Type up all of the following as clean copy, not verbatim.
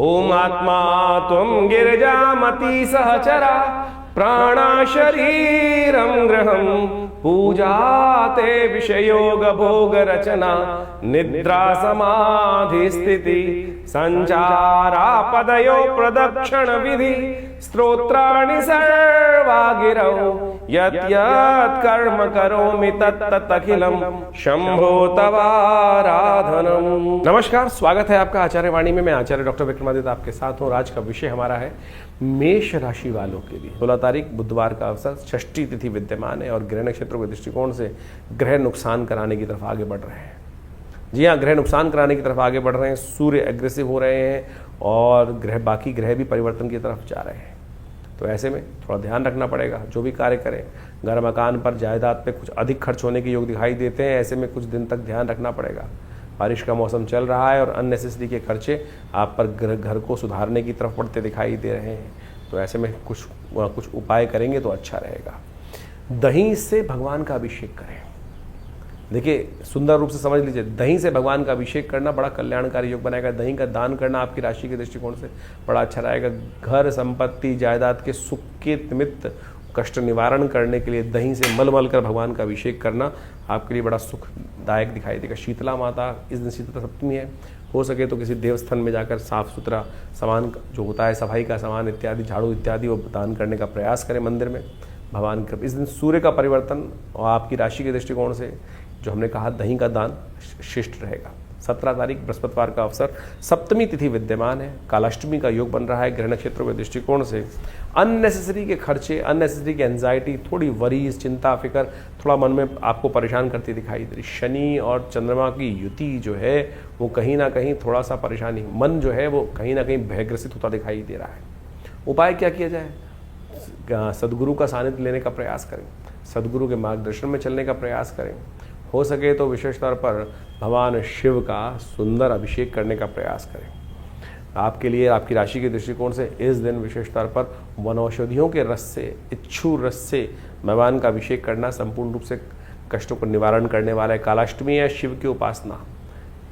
ओम आत्मा त्वं गिरिजामति सहचरा प्राणा शरीरं ग्रहं पूजाते विषयोग भोग रचना निद्रा समाधि स्थिति संचारा पदयो प्रदक्षिण विधि स्तोत्राणि सर्वा गिरौ यत् यत् कर्म करोमि तत्तत् अखिलम शंभो तवाराधनम। नमस्कार, स्वागत है आपका आचार्य वाणी में। मैं आचार्य डॉक्टर विक्रमादित्य आपके साथ हूँ। आज का विषय हमारा है मेष राशि वालों के लिए 16 तारीख बुधवार का अवसर, षष्ठी तिथि विद्यमान है और ग्रह नक्षत्रों के दृष्टिकोण से ग्रह नुकसान कराने की तरफ आगे बढ़ रहे हैं। जी हाँ, ग्रह नुकसान कराने की तरफ आगे बढ़ रहे हैं। सूर्य एग्रेसिव हो रहे हैं और बाकी ग्रह भी परिवर्तन की तरफ जा रहे हैं। तो ऐसे में थोड़ा ध्यान रखना पड़ेगा। जो भी कार्य करें, घर मकान पर जायदाद पे कुछ अधिक खर्च होने के योग दिखाई देते हैं। ऐसे में कुछ दिन तक ध्यान रखना पड़ेगा। बारिश का मौसम चल रहा है और अननेसेसरी के खर्चे आप पर घर को सुधारने की तरफ बढ़ते दिखाई दे रहे हैं। तो ऐसे में कुछ उपाय करेंगे तो अच्छा रहेगा। दही से भगवान का अभिषेक करें। देखिए, सुंदर रूप से समझ लीजिए, दही से भगवान का अभिषेक करना बड़ा कल्याणकारी योग बनाएगा। दही का दान करना आपकी राशि के दृष्टिकोण से बड़ा अच्छा रहेगा। घर, संपत्ति, जायदाद के सुख के निमित्त कष्ट निवारण करने के लिए दही से मल कर भगवान का अभिषेक करना आपके लिए बड़ा सुखदायक दिखाई देगा। शीतला माता, इस दिन शीतला सप्तमी है, हो सके तो किसी देवस्थान में जाकर साफ सुथरा सामान जो होता है, सफाई का सामान इत्यादि, झाड़ू इत्यादि, वो दान करने का प्रयास करें मंदिर में। भगवान कृपा। इस दिन सूर्य का परिवर्तन और आपकी राशि के दृष्टिकोण से जो हमने कहा दही का दान शिष्ट रहेगा। 17 तारीख बृहस्पतिवार का अवसर, सप्तमी तिथि विद्यमान है, कालाष्टमी का योग बन रहा है। ग्रह नक्षत्रों के दृष्टिकोण से अननेसेसरी के खर्चे, अननेसेसरी की एंजाइटी, थोड़ी वरीज, चिंता, फिक्र थोड़ा मन में आपको परेशान करती दिखाई दे रही। शनि और चंद्रमा की युति जो है वो कहीं ना कहीं थोड़ा सा परेशानी, मन जो है वो कहीं ना कहीं भयग्रसित होता दिखाई दे रहा है। उपाय क्या किया जाए? सदगुरु का सानिध्य लेने का प्रयास करें, सदगुरु के मार्गदर्शन में चलने का प्रयास करें। हो सके तो विशेष तौर पर भगवान शिव का सुंदर अभिषेक करने का प्रयास करें। आपके लिए, आपकी राशि के दृष्टिकोण से इस दिन विशेष तौर पर वनौषधियों के रस से, इच्छू रस से भगवान का अभिषेक करना संपूर्ण रूप से कष्टों को निवारण करने वाला है। कालाष्टमी है, शिव की उपासना,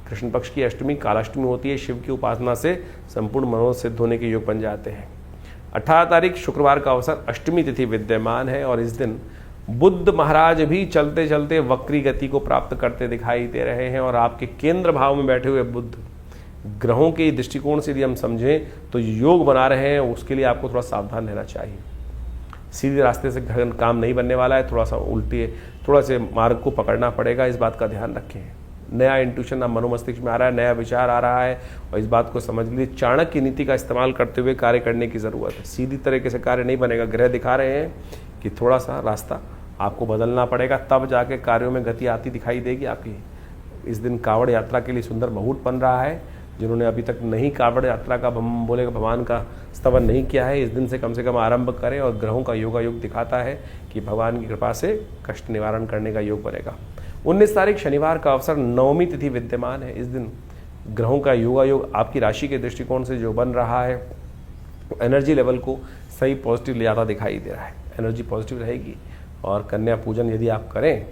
कृष्ण पक्ष की अष्टमी कालाष्टमी होती है। शिव की उपासना से संपूर्ण मनोरथ सिद्ध होने के योग बन जाते हैं। 18 तारीख शुक्रवार का अवसर, अष्टमी तिथि विद्यमान है और इस दिन बुद्ध महाराज भी चलते चलते वक्री गति को प्राप्त करते दिखाई दे रहे हैं। और आपके केंद्र भाव में बैठे हुए बुद्ध ग्रहों के दृष्टिकोण से यदि हम समझें तो योग बना रहे हैं, उसके लिए आपको थोड़ा सावधान रहना चाहिए। सीधे रास्ते से काम नहीं बनने वाला है, थोड़ा सा उल्टे, थोड़ा से मार्ग को पकड़ना पड़ेगा। इस बात का ध्यान रखें। नया इंट्यूशन अब मनोमस्तिष्क में आ रहा है, नया विचार आ रहा है और इस बात को समझ लीजिए, चाणक्य नीति का इस्तेमाल करते हुए कार्य करने की ज़रूरत है। सीधी तरीके से कार्य नहीं बनेगा। ग्रह दिखा रहे हैं कि थोड़ा सा रास्ता आपको बदलना पड़ेगा, तब जाके कार्यों में गति आती दिखाई देगी आपकी। इस दिन कावड़ यात्रा के लिए सुंदर मुहूर्त बन रहा है। जिन्होंने अभी तक नहीं कावड़ यात्रा का भगवान का स्तवन नहीं किया है, इस दिन से कम आरंभ करें। और ग्रहों का योग दिखाता है कि भगवान की कृपा से कष्ट निवारण करने का योग बनेगा। 19 तारीख शनिवार का अवसर, नवमी तिथि विद्यमान है। इस दिन ग्रहों का योग आपकी राशि के दृष्टिकोण से जो बन रहा है, एनर्जी लेवल को सही पॉजिटिव ले जाता दिखाई दे रहा है। एनर्जी पॉजिटिव रहेगी और कन्या पूजन यदि आप करें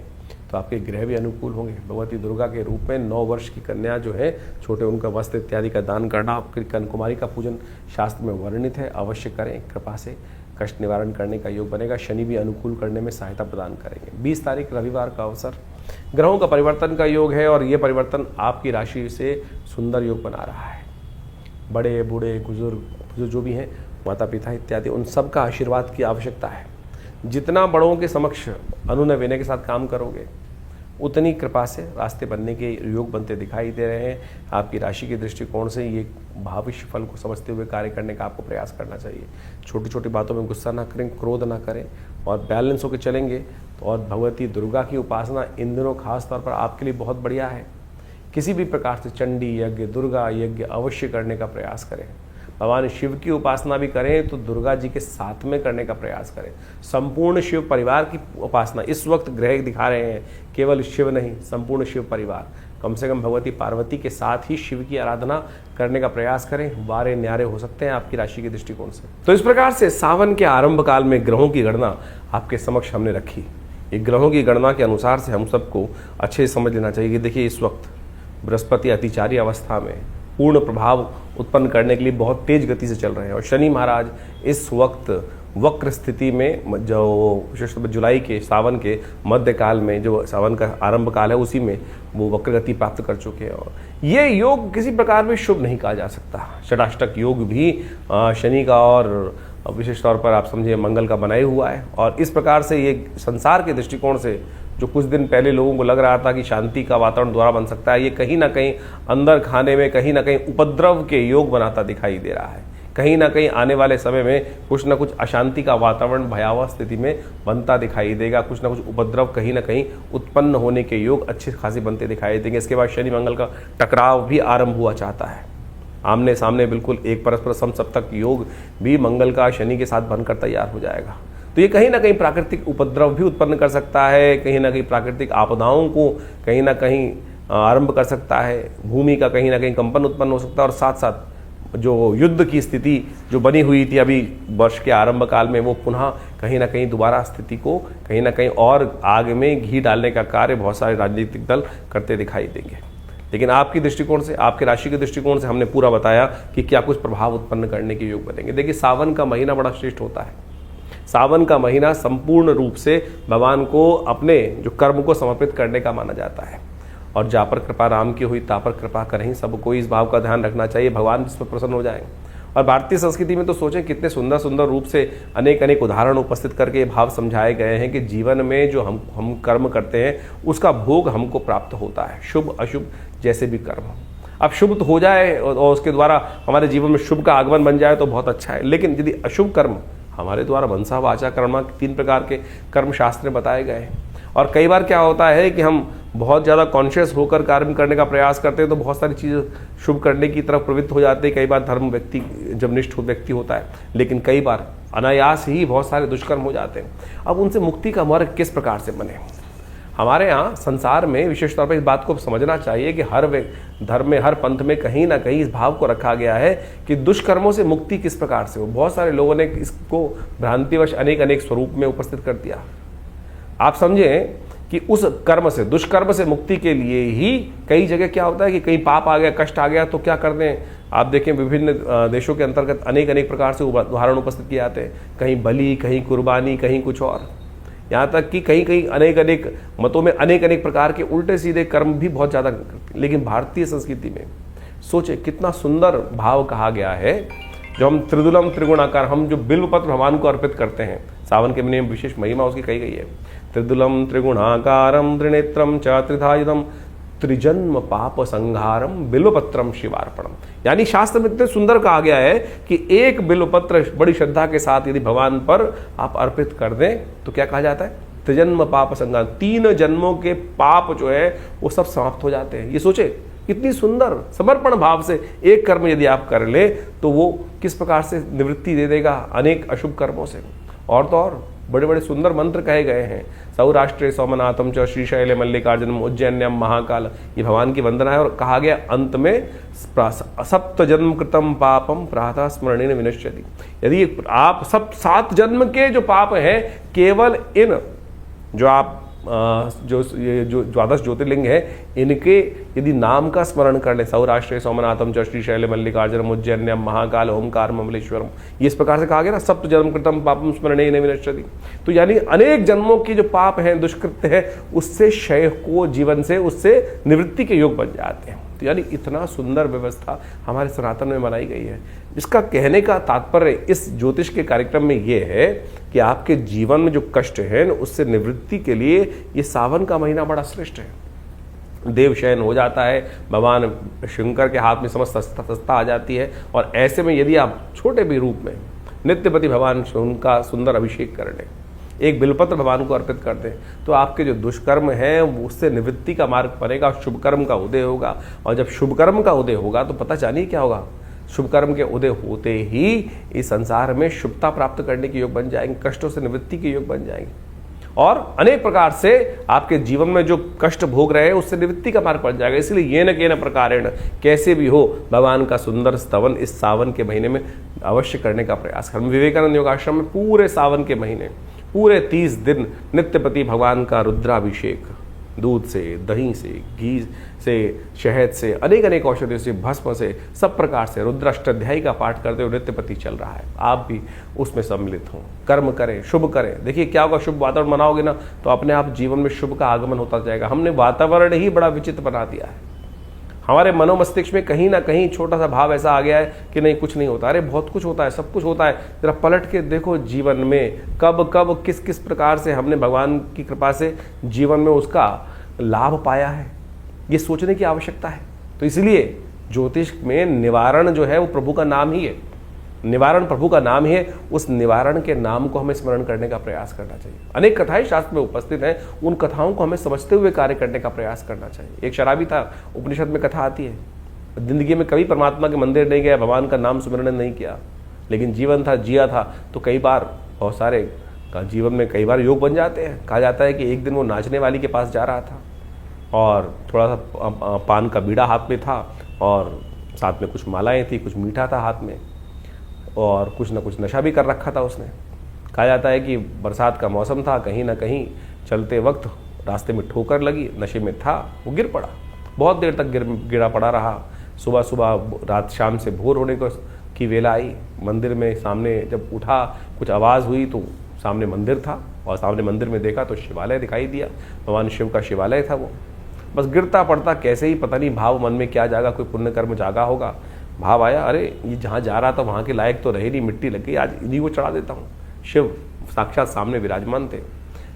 तो आपके ग्रह भी अनुकूल होंगे। भगवती दुर्गा के रूप में 9 वर्ष की कन्या जो है, छोटे उनका वस्त्र इत्यादि का दान करना, आपकी कन्याकुमारी का पूजन शास्त्र में वर्णित है, अवश्य करें। कृपा से कष्ट निवारण करने का योग बनेगा। शनि भी अनुकूल करने में सहायता प्रदान करेंगे। 20 तारीख रविवार का अवसर, ग्रहों का परिवर्तन का योग है और ये परिवर्तन आपकी राशि से सुंदर योग बना रहा है। बड़े बूढ़े बुजुर्ग जो भी हैं, माता पिता इत्यादि, उन सब का आशीर्वाद की आवश्यकता है। जितना बड़ों के समक्ष अनुनय विनय के साथ काम करोगे, उतनी कृपा से रास्ते बनने के योग बनते दिखाई दे रहे हैं। आपकी राशि के दृष्टिकोण से ये भविष्य फल को समझते हुए कार्य करने का आपको प्रयास करना चाहिए। छोटी छोटी बातों में गुस्सा ना करें, क्रोध ना करें और बैलेंस होकर चलेंगे। तो और भगवती दुर्गा की उपासना इन दिनों खास तौर पर आपके लिए बहुत बढ़िया है। किसी भी प्रकार से चंडी यज्ञ, दुर्गा यज्ञ अवश्य करने का प्रयास करें। भगवान शिव की उपासना भी करें तो दुर्गा जी के साथ में करने का प्रयास करें। संपूर्ण शिव परिवार की उपासना इस वक्त ग्रह दिखा रहे हैं, केवल शिव नहीं, संपूर्ण शिव परिवार, कम से कम भगवती पार्वती के साथ ही शिव की आराधना करने का प्रयास करें। वारे न्यारे हो सकते हैं आपकी राशि के दृष्टिकोण से। तो इस प्रकार से सावन के आरंभ काल में ग्रहों की गणना आपके समक्ष हमने रखी। ये ग्रहों की गणना के अनुसार से हम सबको अच्छे से समझ लेना चाहिए कि देखिए, इस वक्त बृहस्पति अतिचारी अवस्था में पूर्ण प्रभाव उत्पन्न करने के लिए बहुत तेज गति से चल रहे हैं। और शनि महाराज इस वक्त वक्र स्थिति में, जो विशेषतः जुलाई के सावन के मध्य काल में, जो सावन का आरंभ काल है, उसी में वो वक्र गति प्राप्त कर चुके हैं। और ये योग किसी प्रकार में शुभ नहीं कहा जा सकता। षडाष्टक योग भी शनि का और विशेष तौर पर आप समझिए मंगल का बनाया हुआ है। और इस प्रकार से ये संसार के दृष्टिकोण से जो कुछ दिन पहले लोगों को लग रहा था कि शांति का वातावरण दोबारा बन सकता है, ये कहीं ना कहीं अंदर खाने में कहीं ना कहीं उपद्रव के योग बनाता दिखाई दे रहा है। कहीं ना कहीं आने वाले समय में कुछ ना कुछ अशांति का वातावरण भयावह स्थिति में बनता दिखाई देगा। कुछ ना कुछ उपद्रव कहीं ना कहीं उत्पन्न होने के योग अच्छे खासी बनते दिखाई देंगे। इसके बाद शनि मंगल का टकराव भी आरंभ हुआ चाहता है। आमने सामने बिल्कुल एक परस्पर समसप्तक योग भी मंगल का शनि के साथ बनकर तैयार हो जाएगा। तो ये कहीं ना कहीं प्राकृतिक उपद्रव भी उत्पन्न कर सकता है, कहीं ना कहीं प्राकृतिक आपदाओं को कहीं ना कहीं आरंभ कर सकता है। भूमि का कहीं ना कहीं कंपन उत्पन्न हो सकता है। और साथ साथ जो युद्ध की स्थिति जो बनी हुई थी अभी वर्ष के आरंभ काल में, वो पुनः कहीं ना कहीं दोबारा स्थिति को कहीं ना कहीं और आग में घी डालने का कार्य बहुत सारे राजनीतिक दल करते दिखाई देंगे। लेकिन आपकी दृष्टिकोण से, आपके राशि के दृष्टिकोण से हमने पूरा बताया कि क्या कुछ प्रभाव उत्पन्न करने के योग बनेंगे। देखिए, सावन का महीना बड़ा श्रेष्ठ होता है। सावन का महीना संपूर्ण रूप से भगवान को अपने जो कर्म को समर्पित करने का माना जाता है। और जा पर कृपा राम की हुई ता पर कृपा करें, सबको इस भाव का ध्यान रखना चाहिए, भगवान इस पर प्रसन्न हो जाएंगे। और भारतीय संस्कृति में तो सोचें कितने सुंदर सुंदर रूप से अनेक अनेक उदाहरण उपस्थित करके ये भाव समझाए गए हैं कि जीवन में जो हम कर्म करते हैं उसका भोग हमको प्राप्त होता है, शुभ अशुभ जैसे भी कर्म। अब शुभ तो हो जाए और उसके द्वारा हमारे जीवन में शुभ का आगमन बन जाए तो बहुत अच्छा है। लेकिन यदि अशुभ कर्म हमारे द्वारा मनसा वाचा कर्म, 3 प्रकार के कर्म शास्त्र में बताए गए हैं। और कई बार क्या होता है कि हम बहुत ज़्यादा कॉन्शियस होकर कार्य करने का प्रयास करते हैं तो बहुत सारी चीज़ें शुभ करने की तरफ प्रवृत्त हो जाते हैं। कई बार धर्म व्यक्ति जब निष्ठ व्यक्ति होता है, लेकिन कई बार अनायास ही बहुत सारे दुष्कर्म हो जाते हैं। अब उनसे मुक्ति का मार्ग किस प्रकार से बने? हमारे यहाँ संसार में विशेष तौर पर इस बात को समझना चाहिए कि हर धर्म में, हर पंथ में कहीं ना कहीं इस भाव को रखा गया है कि दुष्कर्मों से मुक्ति किस प्रकार से हो। बहुत सारे लोगों ने इसको भ्रांतिवश अनेक अनेक स्वरूप में उपस्थित कर दिया। आप समझें कि उस कर्म से, दुष्कर्म से मुक्ति के लिए ही कई जगह क्या होता है कि कहीं पाप आ गया, कष्ट आ गया तो क्या करते हैं। आप देखें विभिन्न देशों के अंतर्गत अनेक अनेक प्रकार से उदाहरण उपस्थित किए जाते हैं। कहीं बलि, कहीं कुर्बानी, कहीं कुछ और। यहाँ तक कि कहीं कहीं अनेक अनेक मतों में अनेक अनेक प्रकार के उल्टे सीधे कर्म भी बहुत ज़्यादा करते हैं। लेकिन भारतीय संस्कृति में सोचे कितना सुंदर भाव कहा गया है। जो हम त्रिदुलम त्रिगुणाकार, हम जो बिल्व पत्र भगवान को अर्पित करते हैं, सावन के महीने में विशेष महिमा उसकी कही गई है। त्रिदुलम त्रिगुणाकारम त्रिनेत्रम च त्रिधायुधम त्रिजन्म पाप संहारम बिल्वपत्रम शिवार्पणम। यानी शास्त्र में इतने सुंदर कहा गया है कि एक बिल्वपत्र बड़ी श्रद्धा के साथ यदि भगवान पर आप अर्पित कर दें तो क्या कहा जाता है? त्रिजन्म पाप संहार, 3 जन्मों के पाप जो है वो सब समाप्त हो जाते हैं। ये सोचे इतनी सुंदर समर्पण भाव से एक कर्म यदि आप कर ले तो वो किस प्रकार से निवृत्ति दे देगा अनेक अशुभ कर्मों से। और तो और बड़े बड़े सुंदर मंत्र कहे गए हैं। सौराष्ट्रे सोमनाथम च श्रीशैले मल्लिकार्जुनम उज्जैन्यम महाकाल, ये भगवान की वंदना है। और कहा गया अंत में सप्त जन्म कृतम पापम प्रातः स्मरणेन विनश्यति। यदि आप 7 जन्म के जो पाप हैं केवल इन जो आप जो द्वादश ज्योतिर्लिंग है इनके यदि नाम का स्मरण कर ले, सौराष्ट्रे सोमनाथम च श्रीशैले मल्लिकार्जुनम उज्जैन्यम महाकाल ओमकार ममलेश्वरम, ये इस प्रकार से कहा गया ना, सप्त जन्म कृतम पापम स्मरणेन विनश्यति। तो यानी अनेक जन्मों की जो पाप हैं, दुष्कृत्य है, उससे क्षय को जीवन से उससे निवृत्ति के योग बन जाते हैं। तो यानी इतना सुंदर व्यवस्था हमारे सनातन में बनाई गई है। इसका कहने का तात्पर्य इस ज्योतिष के कार्यक्रम में ये है कि आपके जीवन में जो कष्ट है उससे निवृत्ति के लिए ये सावन का महीना बड़ा श्रेष्ठ है। देव शयन हो जाता है, भगवान शंकर के हाथ में समस्त सत्ता आ जाती है। और ऐसे में यदि आप छोटे भी रूप में नित्यपति भगवान उनका सुंदर अभिषेक कर लें, एक बिल्वपत्र भगवान को अर्पित कर दें, तो आपके जो दुष्कर्म हैं उससे निवृत्ति का मार्ग बनेगा, शुभ कर्म का उदय होगा। और जब शुभ कर्म का उदय होगा तो पता जानिए क्या होगा, शुभ कर्म के उदय होते ही इस संसार में शुभता प्राप्त करने के योग बन जाएंगे, कष्टों से निवृत्ति के योग बन जाएंगे। और अनेक प्रकार से आपके जीवन में जो कष्ट भोग रहे हैं उससे निवृत्ति का मार्ग बन जाएगा। इसलिए ये न के न प्रकारेण कैसे भी हो भगवान का सुंदर स्तवन इस सावन के महीने में अवश्य करने का प्रयास करें। विवेकानंद योगाश्रम में पूरे सावन के महीने पूरे 30 दिन नित्यपति भगवान का रुद्राभिषेक दूध से, दही से, घी से, शहद से, अनेक अनेक औषधियों से, भस्म से, सब प्रकार से रुद्राष्टाध्यायी का पाठ करते हुए नृत्यपति चल रहा है। आप भी उसमें सम्मिलित हों, कर्म करें, शुभ करें। देखिए क्या होगा, शुभ वातावरण बनाओगे ना तो अपने आप जीवन में शुभ का आगमन होता जाएगा। हमने वातावरण ही बड़ा विचित्र बना दिया है। हमारे मनोमस्तिष्क में कहीं ना कहीं छोटा सा भाव ऐसा आ गया है कि नहीं कुछ नहीं होता। अरे बहुत कुछ होता है, सब कुछ होता है। जरा पलट के देखो जीवन में कब कब किस किस प्रकार से हमने भगवान की कृपा से जीवन में उसका लाभ पाया है, ये सोचने की आवश्यकता है। तो इसलिए ज्योतिष में निवारण जो है वो प्रभु का नाम ही है, निवारण प्रभु का नाम ही है। उस निवारण के नाम को हमें स्मरण करने का प्रयास करना चाहिए। अनेक कथाएं शास्त्र में उपस्थित हैं, उन कथाओं को हमें समझते हुए कार्य करने का प्रयास करना चाहिए। एक शराबी था, उपनिषद में कथा आती है, जिंदगी में कभी परमात्मा के मंदिर नहीं गया, भगवान का नाम स्मरण नहीं किया, लेकिन जीवन था, जिया था। तो कई बार बहुत सारे जीवन में कई बार योग बन जाते हैं। कहा जाता है कि एक दिन वो नाचने वाली के पास जा रहा था और थोड़ा सा पान का बीड़ा हाथ में था और साथ में कुछ मालाएं थी, कुछ मीठा था हाथ में और कुछ ना कुछ नशा भी कर रखा था उसने। कहा जाता है कि बरसात का मौसम था, कहीं ना कहीं चलते वक्त रास्ते में ठोकर लगी, नशे में था, वो गिर पड़ा। बहुत देर तक गिरा पड़ा रहा। सुबह सुबह रात शाम से भोर होने की वेला आई, मंदिर में सामने जब उठा कुछ आवाज़ हुई तो सामने मंदिर था और सामने मंदिर में देखा तो शिवालय दिखाई दिया, भगवान शिव का शिवालय था वो। बस गिरता पड़ता कैसे ही पता नहीं भाव मन में क्या जागा, कोई पुण्य कर्म जागा होगा, भाव आया अरे ये जहाँ जा रहा था वहाँ के लायक तो रहे नहीं, मिट्टी लग गई, आज इन्हीं को चढ़ा देता हूँ। शिव साक्षात सामने विराजमान थे।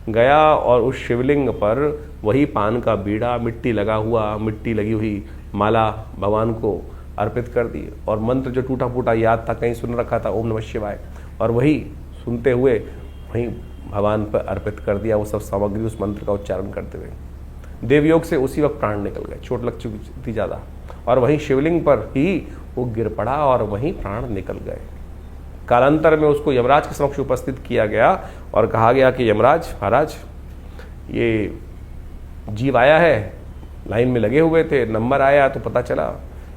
गया और उस शिवलिंग पर वही पान का बीड़ा, मिट्टी लगा हुआ, मिट्टी लगी हुई माला भगवान को अर्पित कर दी और मंत्र जो टूटा फूटा याद था, कहीं सुन रखा था, ओम नमः शिवाय, और वही सुनते हुए वहीं भगवान पर अर्पित कर दिया वो सब सामग्री, उस मंत्र का उच्चारण करते हुए। देवयोग से उसी वक्त प्राण निकल गए, चोट लग चुकी थी ज़्यादा, और वहीं शिवलिंग पर ही वो गिर पड़ा और वहीं प्राण निकल गए। कालांतर में उसको यमराज के समक्ष उपस्थित किया गया और कहा गया कि यमराज महाराज, ये जीव आया है, लाइन में लगे हुए थे, नंबर आया तो पता चला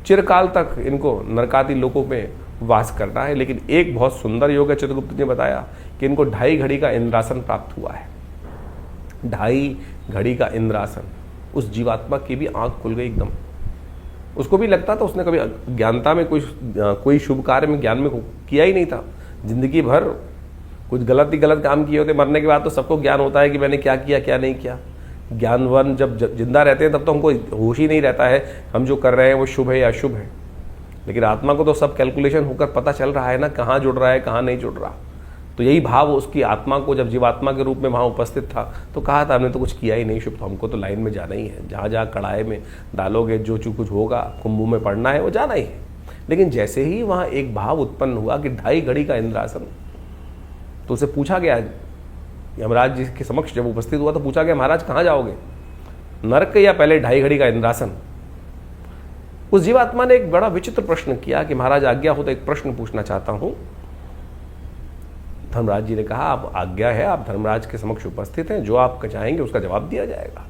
चिरकाल तक इनको नरकादि लोकों में वास करना है, लेकिन एक बहुत सुंदर योग है। चित्रगुप्त ने बताया कि इनको 2.5 घड़ी का इंद्रासन प्राप्त हुआ है। 2.5 घड़ी का इंद्रासन। उस जीवात्मा की भी आंख खुल गई एकदम। उसको भी लगता था उसने कभी ज्ञानता में कोई शुभ कार्य में ज्ञान में किया ही नहीं था। जिंदगी भर कुछ गलत काम किए होते, मरने के बाद तो सबको ज्ञान होता है कि मैंने क्या किया क्या नहीं किया। ज्ञानवान जब जिंदा रहते हैं तब तो हमको होश ही नहीं रहता है हम जो कर रहे हैं वो शुभ है या अशुभ है, लेकिन आत्मा को तो सब कैलकुलेशन होकर पता चल रहा है ना, कहाँ जुड़ रहा है कहाँ नहीं जुड़ रहा। तो यही भाव उसकी आत्मा को जब जीवात्मा के रूप में वहाँ उपस्थित था तो कहा था हमने तो कुछ किया ही नहीं शुभ, तो हमको तो लाइन में जाना ही है, जहाँ जहाँ कड़ाए में डालोगे जो कुछ होगा, कुंभों में पड़ना है वो जाना ही है। लेकिन जैसे ही वहाँ एक भाव उत्पन्न हुआ कि 2.5 घड़ी का इंद्रासन, तो उसे पूछा गया, यमराज जी के समक्ष जब उपस्थित हुआ तो पूछा गया महाराज कहाँ जाओगे, नरक या पहले 2.5 घड़ी का इंद्रासन। उस जीवात्मा ने एक बड़ा विचित्र प्रश्न किया कि महाराज आज्ञा हो तो एक प्रश्न पूछना चाहता हूं। धर्मराज जी ने कहा आप आज्ञा है, आप धर्मराज के समक्ष उपस्थित हैं, जो आप चाहेंगे उसका जवाब दिया जाएगा।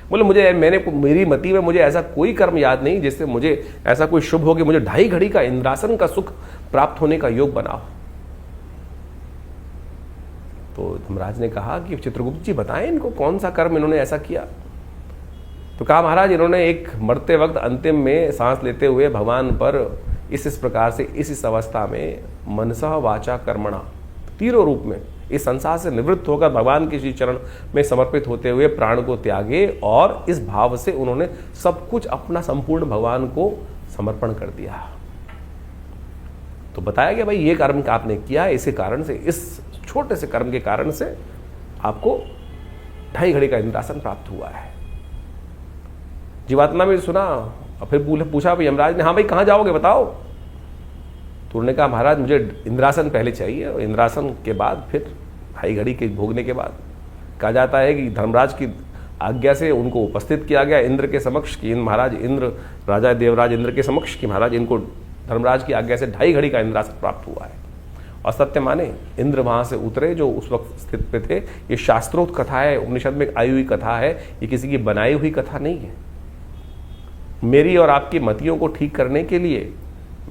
बोले मेरी मति में मुझे ऐसा कोई कर्म याद नहीं जिससे मुझे ऐसा कोई शुभ हो कि मुझे 2.5 घड़ी का इंद्रासन का सुख प्राप्त होने का योग बना हो। तो धर्मराज ने कहा कि चित्रगुप्त जी बताएं इनको कौन सा कर्म इन्होंने ऐसा किया। तो कहा महाराज इन्होंने एक मरते वक्त अंतिम में सांस लेते हुए भगवान पर इस प्रकार से इस अवस्था में मनसः वाचा कर्मणा, तीनों रूप में इस संसार से निवृत्त होकर भगवान के श्री चरण में समर्पित होते हुए प्राण को त्यागे और इस भाव से उन्होंने सब कुछ अपना संपूर्ण भगवान को समर्पण कर दिया। तो बताया गया भाई ये कर्म आपने किया, इसी कारण से, इस छोटे से कर्म के कारण से आपको 2.5 घड़ी का इंद्रासन प्राप्त हुआ है। जीवात्मा में सुना और फिर पूछा भाई यमराज ने, हाँ भाई कहाँ जाओगे बताओ। तो उन्होंने कहा महाराज मुझे इंद्रासन पहले चाहिए और इंद्रासन के बाद फिर 2.5 घड़ी के भोगने के बाद। कहा जाता है कि धर्मराज की आज्ञा से उनको उपस्थित किया गया इंद्र के समक्ष कि महाराज इंद्र, राजा देवराज इंद्र के समक्ष कि महाराज इनको धर्मराज की आज्ञा से 2.5 घड़ी का इंद्रासन प्राप्त हुआ है। और सत्य माने इंद्र वहाँ से उतरे जो उस वक्त स्थित पे थे। ये शास्त्रोक्त कथा है, उपनिषद में आई हुई कथा है, ये किसी की बनाई हुई कथा नहीं है। मेरी और आपकी मतियों को ठीक करने के लिए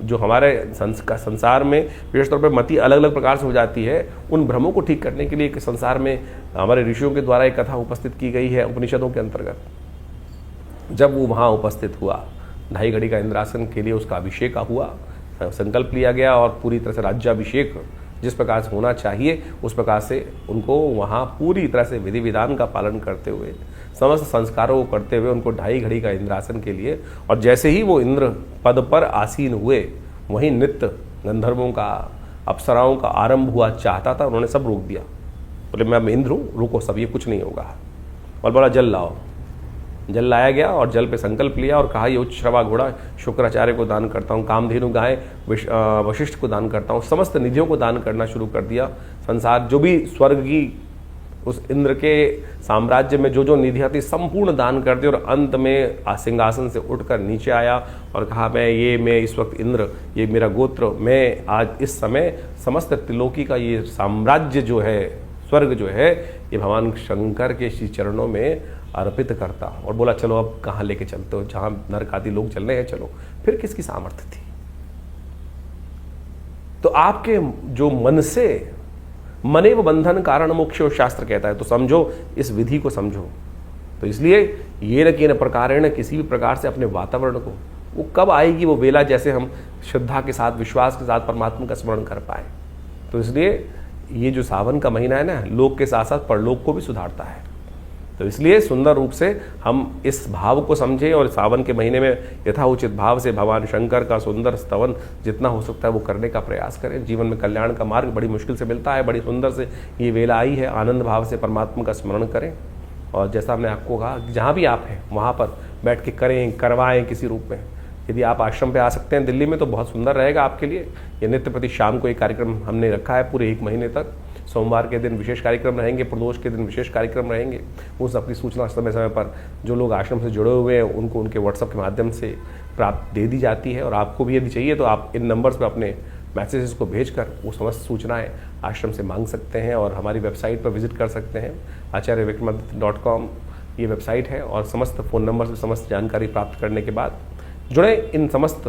जो हमारे संसार में विशेष तौर पर मति अलग अलग प्रकार से हो जाती है, उन भ्रमों को ठीक करने के लिए संसार में हमारे ऋषियों के द्वारा एक कथा उपस्थित की गई है उपनिषदों के अंतर्गत। जब वो वहाँ उपस्थित हुआ, 2.5 घड़ी का इंद्रासन के लिए उसका अभिषेक हुआ, संकल्प लिया गया और पूरी तरह से राज्याभिषेक जिस प्रकार से होना चाहिए उस प्रकार से उनको वहाँ पूरी तरह से विधि विधान का पालन करते हुए, समस्त संस्कारों को करते हुए उनको 2.5 घड़ी का इंद्रासन के लिए, और जैसे ही वो इंद्र पद पर आसीन हुए वहीं नृत्य गंधर्वों का, अप्सराओं का आरंभ हुआ चाहता था, उन्होंने सब रोक दिया। बोले मैं इंद्र हूँ, रुको सब, ये कुछ नहीं होगा। और बोला जल लाओ। जल लाया गया और जल पे संकल्प लिया और कहा ये उच्च श्रवा घोड़ा शुक्राचार्य को दान करता हूँ, कामधेनु गाय वशिष्ठ को दान करता हूँ, समस्त निधियों को दान करना शुरू कर दिया। संसार जो भी स्वर्ग की उस इंद्र के साम्राज्य में जो जो निधियाँ थी संपूर्ण दान कर दी, और अंत में सिंहासन से उठकर नीचे आया और कहा मैं इस वक्त इंद्र, ये मेरा गोत्र, मैं आज इस समय समस्त त्रिलोकी का ये साम्राज्य जो है, स्वर्ग जो है, ये भगवान शंकर के श्री चरणों में अर्पित करता। और बोला चलो अब कहाँ लेके चलते हो, जहाँ नरक आदि लोग चल रहे हैं चलो। फिर किसकी सामर्थ्य थी? तो आपके जो मन से, मनेव बंधन कारण मोक्ष शास्त्र कहता है, तो समझो, इस विधि को समझो। तो इसलिए ये न कि न प्रकारेण, किसी भी प्रकार से अपने वातावरण को, वो कब आएगी वो वेला जैसे हम श्रद्धा के साथ, विश्वास के साथ परमात्मा का स्मरण कर पाए। तो इसलिए ये जो सावन का महीना है ना, लोक के साथ साथ परलोक को भी सुधारता है। तो इसलिए सुंदर रूप से हम इस भाव को समझें और सावन के महीने में यथाउचित भाव से भगवान शंकर का सुंदर स्तवन जितना हो सकता है वो करने का प्रयास करें। जीवन में कल्याण का मार्ग बड़ी मुश्किल से मिलता है, बड़ी सुंदर से ये वेला आई है, आनंद भाव से परमात्मा का स्मरण करें। और जैसा हमने आपको कहा, जहाँ भी आप हैं वहाँ पर बैठ के करें, करवाएं किसी रूप में। यदि आप आश्रम पे आ सकते हैं दिल्ली में तो बहुत सुंदर रहेगा आपके लिए। ये नित्य प्रति शाम को एक कार्यक्रम हमने रखा है पूरे 1 महीने तक। सोमवार के दिन विशेष कार्यक्रम रहेंगे, प्रदोष के दिन विशेष कार्यक्रम रहेंगे। उस अपनी सूचना समय समय पर जो लोग आश्रम से जुड़े हुए हैं उनको उनके व्हाट्सएप के माध्यम से प्राप्त दे दी जाती है। और आपको भी यदि चाहिए तो आप इन नंबर्स पर अपने मैसेजेस को भेजकर वो समस्त सूचनाएं आश्रम से मांग सकते हैं और हमारी वेबसाइट पर विजिट कर सकते हैं। acharyavickramaditya.com ये वेबसाइट है और समस्त फ़ोन नंबर से समस्त जानकारी प्राप्त करने के बाद जुड़े इन समस्त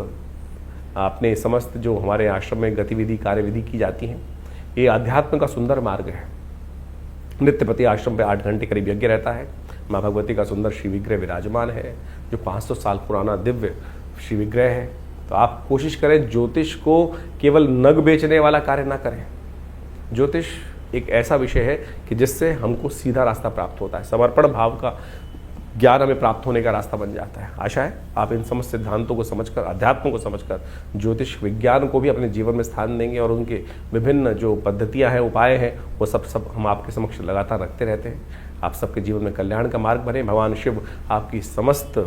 अपने समस्त जो हमारे आश्रम में गतिविधि कार्यविधि की जाती हैं। ये अध्यात्म का सुंदर मार्ग है। नित्य प्रति आश्रम पे 8 घंटे करीब यज्ञ रहता है। माँ भगवती का सुंदर श्री विग्रह विराजमान है जो 500 साल पुराना दिव्य श्री विग्रह है। तो आप कोशिश करें ज्योतिष को केवल नग बेचने वाला कार्य ना करें। ज्योतिष एक ऐसा विषय है कि जिससे हमको सीधा रास्ता प्राप्त होता है, समर्पण भाव का ज्ञान हमें प्राप्त होने का रास्ता बन जाता है। आशा है आप इन समस्त सिद्धांतों को समझकर, अध्यात्म को समझकर ज्योतिष विज्ञान को भी अपने जीवन में स्थान देंगे और उनके विभिन्न जो पद्धतियां हैं, उपाय हैं, वो सब हम आपके समक्ष लगातार रखते रहते हैं। आप सबके जीवन में कल्याण का मार्ग बने। भगवान शिव आपकी समस्त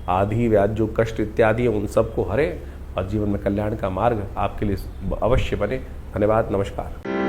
आदि व्याध जो कष्ट इत्यादि उन सबको हरे और जीवन में कल्याण का मार्ग आपके लिए अवश्य बने। धन्यवाद, नमस्कार।